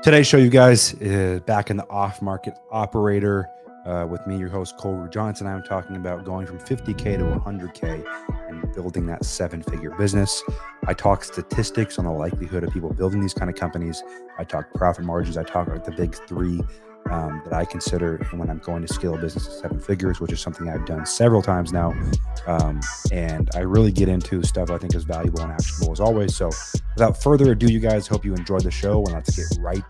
Today's show, you guys, is back in the off-market operator with me, your host, Ruud-Johnson. I'm talking about going from 50K to 100K and building that seven-figure business. I talk statistics on the likelihood of people building these kind of companies. I talk profit margins. I talk about the big three that I consider when I'm going to scale a business to seven figures, which is something I've done several times now. And I really get into stuff I think is valuable and actionable as always. So without further ado, you guys, hope you enjoy the show, and let's get right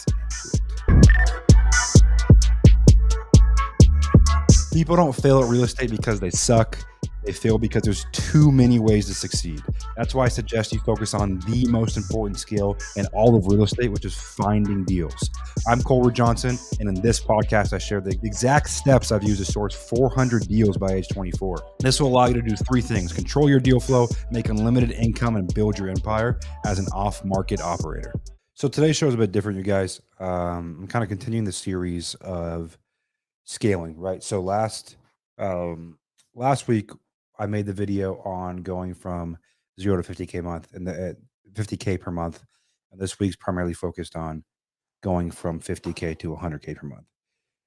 into it. People don't fail at real estate because they suck. They fail because there's too many ways to succeed. That's why I suggest you focus on the most important skill in all of real estate, which is finding deals. I'm Ruud-Johnson, and in this podcast, I share the exact steps I've used to source 400 deals by age 24. This will allow you to do three things: control your deal flow, make unlimited income, and build your empire as an off-market operator. So today's show is a bit different, you guys. I'm kind of continuing the series of scaling, right? So last week I made the video on going from 0 to 50K a month and the 50K per month. And this week's primarily focused on going from 50K to 100K per month.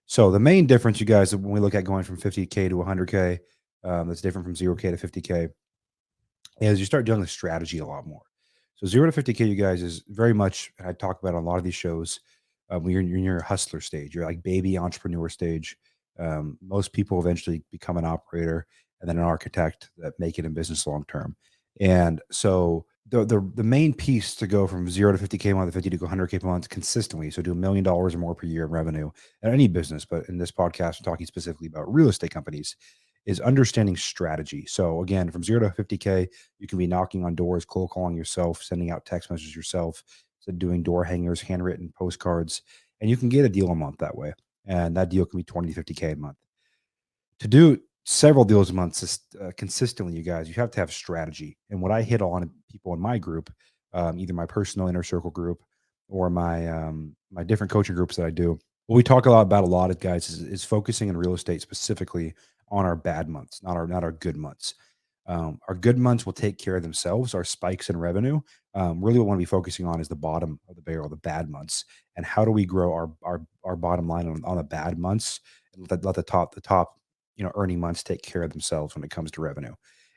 So the main difference, you guys, when we look at going from 50K to 100K, that's different from 0K to 50K, is you start dealing with strategy a lot more. So 0 to 50K, you guys, is very much, and I talk about on a lot of these shows, when you're in your hustler stage, you're like baby entrepreneur stage. Most people eventually become an operator and then an architect that make it in business long term. And so the main piece to go from 0 to 50K a month, 50 to 100K per month consistently, so do $1 million or more per year in revenue at any business, but in this podcast, we're talking specifically about real estate companies, is understanding strategy. So again, from 0 to 50K, you can be knocking on doors, cold calling yourself, sending out text messages yourself, so doing door hangers, handwritten postcards, and you can get a deal a month that way. And that deal can be 20 to 50K a month. To do several deals a month consistently, you guys, you have to have strategy. And what I hit on people in my group, either my personal inner circle group or my different coaching groups that I do, what we talk about a lot of guys is focusing in real estate specifically on our bad months, not our good months. Our good months will take care of themselves. Our spikes in revenue, really, what we want to be focusing on is the bottom of the barrel, the bad months, and how do we grow our bottom line on the bad months, and let the top earning months take care of themselves when it comes to revenue.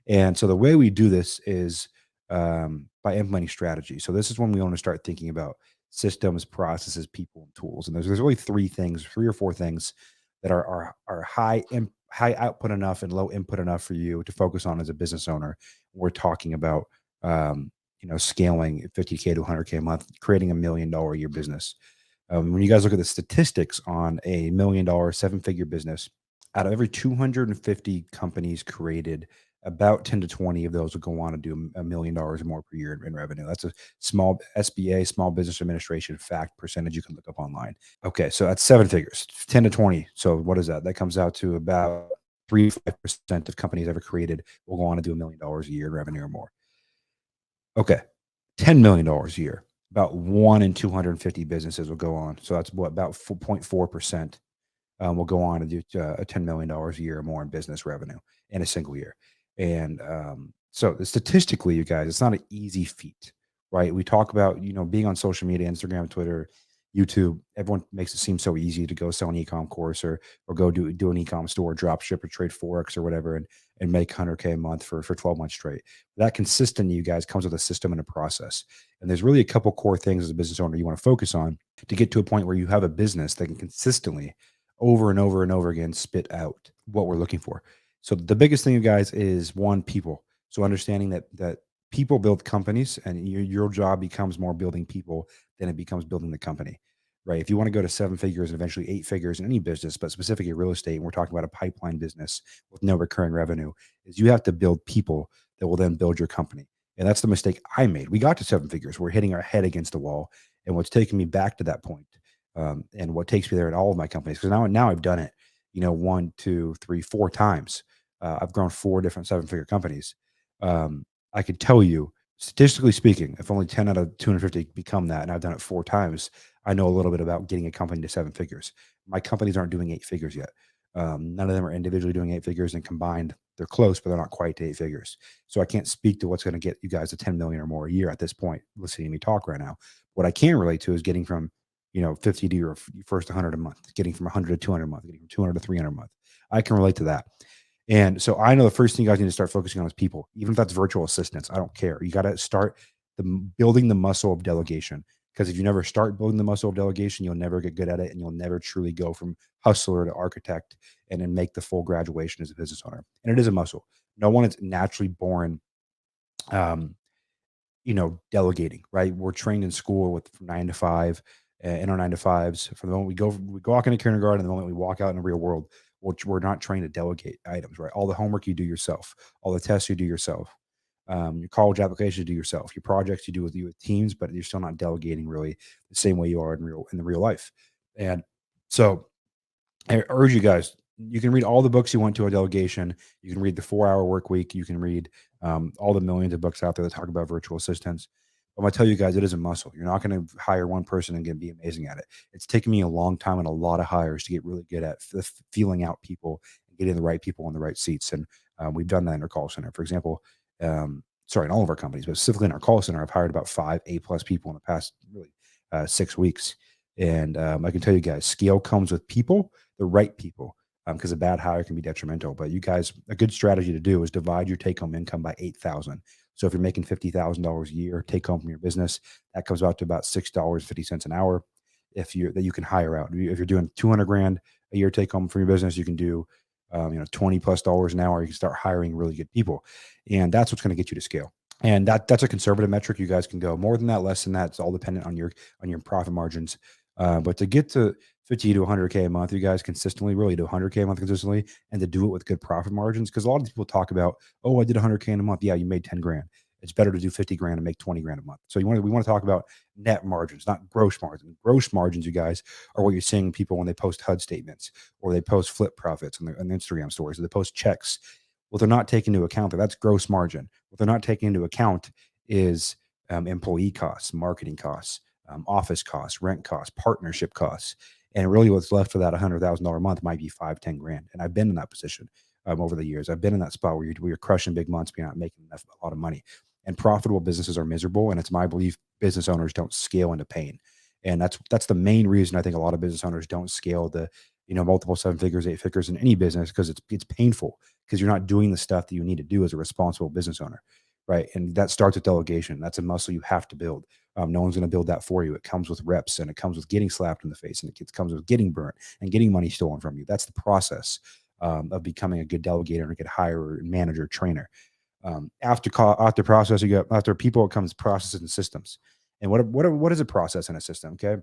And so the way we do this is by implementing strategy. So this is when we want to start thinking about systems, processes, people, and tools. And there's really three or four things that are high output enough and low input enough for you to focus on as a business owner. We're talking about scaling 50K to 100K a month, creating $1 million a year business. When you guys look at the statistics on a $1 million seven-figure business, out of every 250 companies created, about 10 to 20 of those will go on to do $1 million or more per year in revenue. That's a small SBA, Small Business Administration fact percentage you can look up online. Okay, so that's seven figures, 10 to 20. So what is that? That comes out to about 3 to 5% of companies ever created will go on to do $1 million a year in revenue or more. Okay, $10 million a year. About 1 in 250 businesses will go on. So that's what, about 4.4% will go on to do $10 million a year or more in business revenue in a single year. And so statistically, you guys, it's not an easy feat, right? We talk about, being on social media, Instagram, Twitter, YouTube. Everyone makes it seem so easy to go sell an ecom course or go do an ecom store, drop ship or trade Forex or whatever, and make 100K a month for 12 months straight. That consistent, you guys, comes with a system and a process. And there's really a couple core things as a business owner you want to focus on to get to a point where you have a business that can consistently over and over and over again spit out what we're looking for. So the biggest thing, you guys, is one, people. So understanding that people build companies, and your job becomes more building people than it becomes building the company, right? If you want to go to seven figures and eventually eight figures in any business, but specifically real estate, and we're talking about a pipeline business with no recurring revenue, is you have to build people that will then build your company. And that's the mistake I made. We got to seven figures. We're hitting our head against the wall. And what's taking me back to that point, and what takes me there in all of my companies, because now I've done it, 1, 2, 3, 4 times. I've grown 4 different seven-figure companies. I could tell you, statistically speaking, if only 10 out of 250 become that, and I've done it 4 times, I know a little bit about getting a company to 7 figures. My companies aren't doing 8 figures yet. None of them are individually doing 8 figures, and combined, they're close, but they're not quite to 8 figures. So I can't speak to what's going to get you guys to 10 million or more a year at this point, listening to me talk right now. What I can relate to is getting from 50 to your first 100 a month, getting from 100 to 200 a month, getting from 200 to 300 a month. I can relate to that. And so I know the first thing you guys need to start focusing on is people, even if that's virtual assistants. I don't care. You got to start building the muscle of delegation. Because if you never start building the muscle of delegation, you'll never get good at it, and you'll never truly go from hustler to architect and then make the full graduation as a business owner. And it is a muscle. No one is naturally born um, delegating, right? We're trained in school with from 9 to 5, in our 9 to 5s. From the moment we go walk into kindergarten, and the moment we walk out in the real world, we're not trained to delegate items, right? All the homework you do yourself, all the tests you do yourself, your college applications you do yourself, your projects you do with teams, but you're still not delegating really the same way you are in the real life. And so I urge you guys, you can read all the books you want to on delegation. You can read the 4 Hour Work Week. You can read all the millions of books out there that talk about virtual assistants. I'm going to tell you guys, it is a muscle. You're not going to hire one person and get be amazing at it. It's taken me a long time and a lot of hires to get really good at feeling out people and getting the right people in the right seats. And we've done that in our call center. For example, sorry, in all of our companies, but specifically in our call center, I've hired about 5 A+ people in the past really 6 weeks. And I can tell you guys, scale comes with people, the right people, because a bad hire can be detrimental. But you guys, a good strategy to do is divide your take home income by 8,000. So if you're making $50,000 a year take home from your business, that comes out to about $6.50 an hour. If you that you can hire out. If you're doing 200 grand a year take home from your business, you can do 20+ dollars an hour. You can start hiring really good people, and that's what's going to get you to scale. And that's a conservative metric. You guys can go more than that, less than that. It's all dependent on your profit margins. But to get to 50 to 100K a month, you guys consistently, really to 100K a month consistently, and to do it with good profit margins. Because a lot of people talk about, oh, I did 100K in a month. Yeah, you made 10 grand. It's better to do 50 grand and make 20 grand a month. So we want to talk about net margins, not gross margins. Gross margins, you guys, are what you're seeing people when they post HUD statements or they post flip profits on their Instagram stories or they post checks. What they're not taking into account that's gross margin. What they're not taking into account is employee costs, marketing costs, office costs, rent costs, partnership costs. And really what's left for that $100,000 a month might be 5, 10 grand. And I've been in that position over the years. I've been in that spot where you're crushing big months, but you're not making a lot of money. And profitable businesses are miserable. And it's my belief business owners don't scale into pain. And that's the main reason I think a lot of business owners don't scale the multiple 7 figures, 8 figures in any business, because it's painful, because you're not doing the stuff that you need to do as a responsible business owner, right? And that starts with delegation. That's a muscle you have to build. No one's going to build that for you. It comes with reps, and it comes with getting slapped in the face, and it comes with getting burnt and getting money stolen from you. That's the process of becoming a good delegator and a good hirer, manager, trainer. After process, after people, it comes processes and systems. And what is a process and a system? Okay,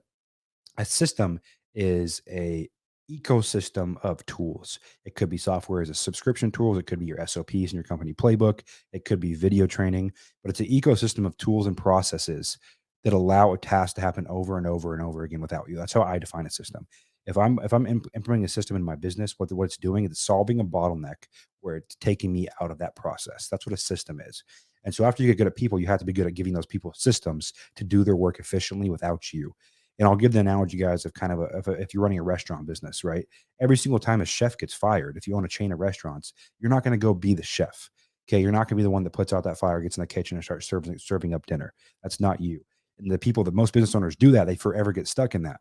a system is a ecosystem of tools. It could be software as a subscription tools. It could be your SOPs in your company playbook. It could be video training, but it's an ecosystem of tools and processes that allow a task to happen over and over and over again without you. That's how I define a system. If I'm implementing a system in my business, what it's doing is solving a bottleneck where it's taking me out of that process. That's what a system is. And so after you get good at people, you have to be good at giving those people systems to do their work efficiently without you. And I'll give the analogy, guys, of kind of if you're running a restaurant business, right? Every single time a chef gets fired, if you own a chain of restaurants, you're not going to go be the chef. Okay, you're not going to be the one that puts out that fire, gets in the kitchen, and starts serving up dinner. That's not you. And the people that most business owners do that, they forever get stuck in that.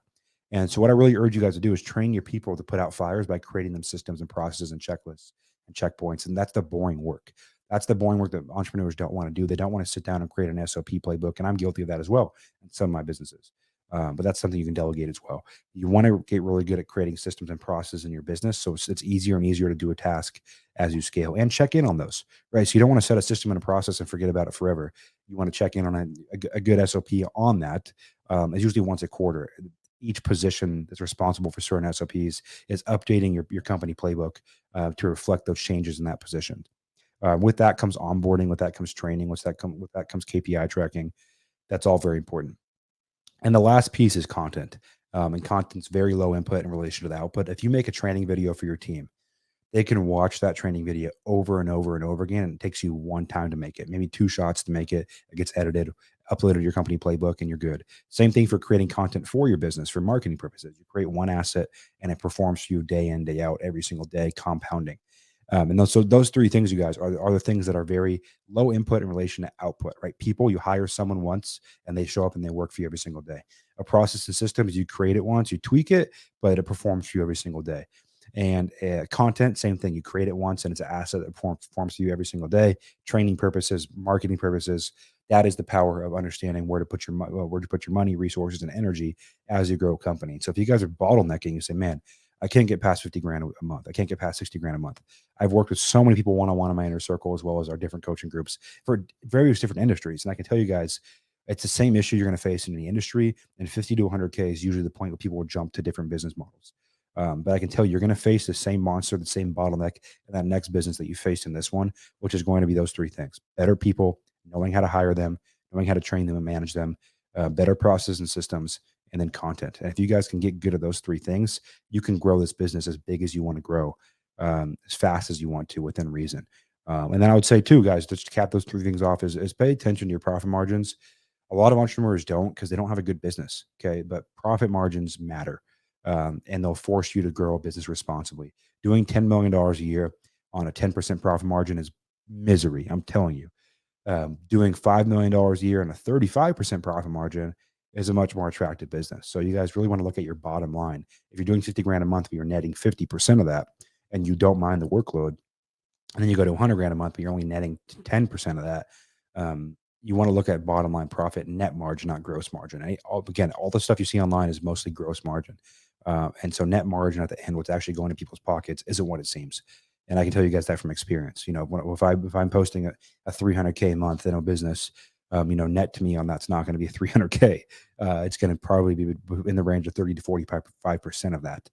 And so, what I really urge you guys to do is train your people to put out fires by creating them systems and processes and checklists and checkpoints. And that's the boring work. That's the boring work that entrepreneurs don't want to do. They don't want to sit down and create an SOP playbook. And I'm guilty of that as well in some of my businesses. But that's something you can delegate as well. You want to get really good at creating systems and processes in your business, so it's easier and easier to do a task as you scale, and check in on those, right? So you don't want to set a system and a process and forget about it forever. You want to check in on a good SOP on that. It's usually once a quarter. Each position that's responsible for certain SOPs is updating your company playbook to reflect those changes in that position. With that comes onboarding. With that comes training. With that comes KPI tracking. That's all very important. And the last piece is content. And content's very low input in relation to the output. If you make a training video for your team, they can watch that training video over and over and over again. And it takes you one time to make it, maybe 2 shots to make it. It gets edited, uploaded to your company playbook, and you're good. Same thing for creating content for your business for marketing purposes. You create one asset and it performs for you day in, day out, every single day, compounding. And those three things, you guys, are the things that are very low input in relation to output, right? People, you hire someone once and they show up and they work for you every single day. A process and systems, you create it once, you tweak it, but it performs for you every single day. And content, same thing. You create it once and it's an asset that performs for you every single day. Training purposes, marketing purposes. That is the power of understanding where to put your money, resources, and energy as you grow a company. So if you guys are bottlenecking, you say, man, I can't get past 50 grand a month. I can't get past 60 grand a month. I've worked with so many people one-on-one in my inner circle, as well as our different coaching groups for various different industries. And I can tell you guys, it's the same issue you're going to face in the industry. And 50 to 100K is usually the point where people will jump to different business models. But I can tell you, you're going to face the same monster, the same bottleneck in that next business that you faced in this one, which is going to be those three things: better people, knowing how to hire them, knowing how to train them and manage them, better processes and systems, and then content. And if you guys can get good at those three things, you can grow this business as big as you want to grow, as fast as you want to within reason. And then I would say too, guys, just to cap those three things off, is pay attention to your profit margins. A lot of entrepreneurs don't, because they don't have a good business. Okay. But profit margins matter. And they'll force you to grow a business responsibly. Doing $10 million a year on a 10% profit margin is misery. I'm telling you. Doing $5 million a year and a 35% profit margin is a much more attractive business. So you guys really want to look at your bottom line. If you're doing 50 grand a month, but you're netting 50% of that and you don't mind the workload, and then you go to 100 grand a month, but you're only netting 10% of that. You want to look at bottom line profit, net margin, not gross margin. Again, all the stuff you see online is mostly gross margin. And so net margin at the end, what's actually going to people's pockets, isn't what it seems. And I can tell you guys that from experience. If I'm posting a 300K a month in a business, net to me on that's not going to be 300K. It's going to probably be in the range of 30 to 45% of that.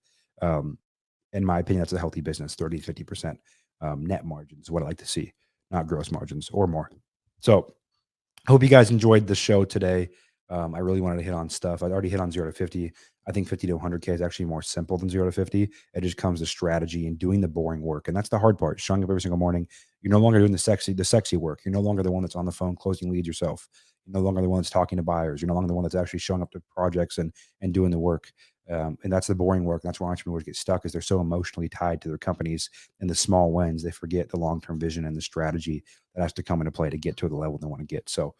In my opinion, that's a healthy business. 30 to 50% net margins is what I like to see, not gross margins or more. So I hope you guys enjoyed the show today. I really wanted to hit on stuff. I'd already hit on 0 to 50. I think 50 to 100K is actually more simple than 0 to 50. It just comes to strategy and doing the boring work. And that's the hard part. Showing up every single morning. You're no longer doing the sexy work. You're no longer the one that's on the phone closing leads yourself. You're no longer the one that's talking to buyers. You're no longer the one that's actually showing up to projects and doing the work. And that's the boring work. And that's where entrepreneurs get stuck, is they're so emotionally tied to their companies and the small wins. They forget the long-term vision and the strategy that has to come into play to get to the level they want to get. So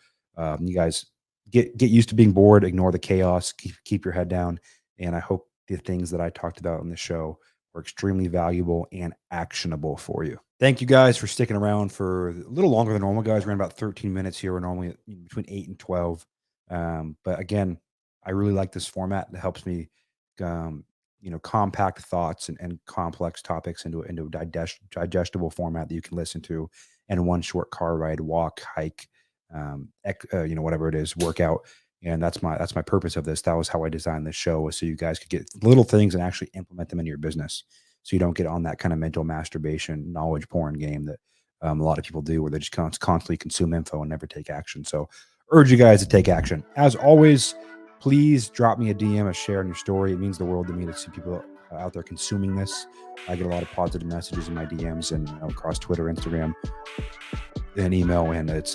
you guys get used to being bored, ignore the chaos, keep your head down. And I hope the things that I talked about on the show were extremely valuable and actionable for you. Thank you guys for sticking around for a little longer than normal, guys. We're about 13 minutes here. We're normally between 8 and 12. But again, I really like this format. It helps me, compact thoughts and complex topics into a digestible format that you can listen to in one short car ride, walk, hike, whatever it is, workout. And that's my purpose of this. That was how I designed this show, was so you guys could get little things and actually implement them into your business, so you don't get on that kind of mental masturbation, knowledge porn game that a lot of people do, where they just constantly consume info and never take action. So urge you guys to take action. As always, please drop me a DM, a share in your story. It means the world to me to see people out there consuming this. I get a lot of positive messages in my DMs and across Twitter, Instagram, and email, and it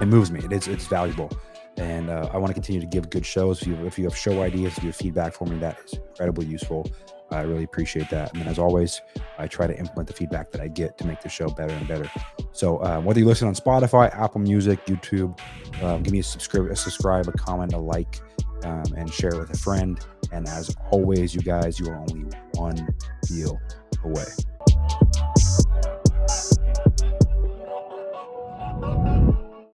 moves me. It's valuable. And I want to continue to give good shows. If you have show ideas, if you have feedback for me, that is incredibly useful. I really appreciate that. And then, as always, I try to implement the feedback that I get to make the show better and better. So whether you listen on Spotify, Apple Music, YouTube, give me a subscribe, a comment, a like, and share it with a friend. And as always, you guys, you are only one deal away.